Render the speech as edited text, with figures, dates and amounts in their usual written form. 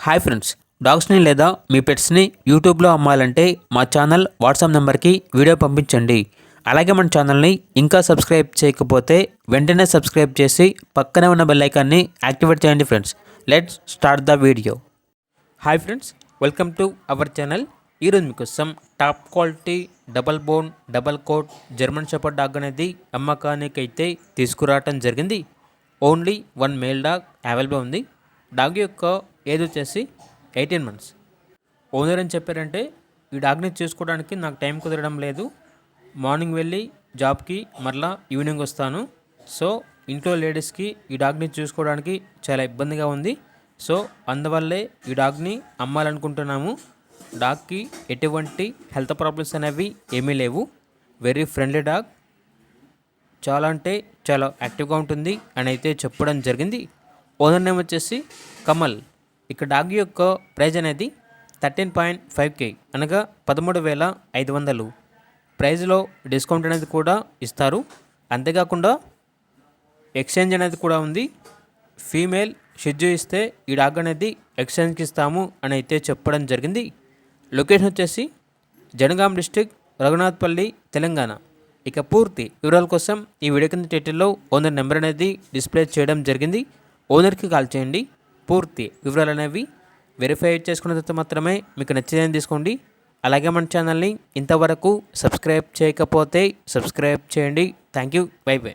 Hi friends, డాగ్స్ని లేదా మీ పెట్స్ని యూట్యూబ్లో అమ్మాలంటే మా ఛానల్ వాట్సాప్ నెంబర్కి వీడియో పంపించండి. అలాగే మన ఛానల్ని ఇంకా సబ్స్క్రైబ్ చేయకపోతే వెంటనే సబ్స్క్రైబ్ చేసి పక్కనే ఉన్న బెల్ ఐకాన్ని యాక్టివేట్ చేయండి friends. Let's start the video. Hi friends, welcome to our channel. ఈరోజు మీకోసం top quality double bone double coat German shepherd dog అనేది అమ్మకానికి అయితే తీసుకురావటం జరిగింది. Only one male dog available ఉంది. డాగ్ యొక్క ఏజ్ వచ్చేసి 18 months. ఓనర్ అని చెప్పారంటే ఈ డాగ్ని చూసుకోవడానికి నాకు టైం కుదరడం లేదు. మార్నింగ్ వెళ్ళి జాబ్కి మరలా ఈవినింగ్ వస్తాను. సో ఇంట్లో లేడీస్కి ఈ డాగ్ని చూసుకోవడానికి చాలా ఇబ్బందిగా ఉంది. సో అందువల్లే ఈ డాగ్ని అమ్మాలనుకుంటున్నాము. డాగ్కి ఎటువంటి హెల్త్ ప్రాబ్లమ్స్ అనేవి ఏమీ లేవు. వెరీ ఫ్రెండ్లీ డాగ్, చాలా అంటే చాలా యాక్టివ్గా ఉంటుంది అని అయితే చెప్పడం జరిగింది. ఓనర్ నేమ్ వచ్చేసి కమల్. ఇక డాగ్ యొక్క ప్రైజ్ అనేది 13.5K అనగా 13,500. ప్రైజ్లో డిస్కౌంట్ అనేది కూడా ఇస్తారు. అంతేకాకుండా ఎక్స్చేంజ్ అనేది కూడా ఉంది. ఫీమేల్ షెడ్యూ ఇస్తే ఈ డాగ్ అనేది ఎక్స్చేంజ్కి ఇస్తాము అని అయితే చెప్పడం జరిగింది. లొకేషన్ వచ్చేసి జనగాం డిస్టిక్, రఘునాథ్పల్లి, తెలంగాణ. ఇక పూర్తి వివరాల కోసం ఈ వీడియో కింద టైటిల్లో ఓనర్ నెంబర్ అనేది డిస్ప్లే చేయడం జరిగింది. ఓనర్కి కాల్ చేయండి. పూర్తి వివరాలు అనేవి వెరిఫై చేసుకున్న తర్వాత మాత్రమే మీకు నచ్చేదని తీసుకోండి. అలాగే మన ఛానల్ని ఇంతవరకు సబ్స్క్రైబ్ చేయకపోతే సబ్స్క్రైబ్ చేయండి. Thank you. By by.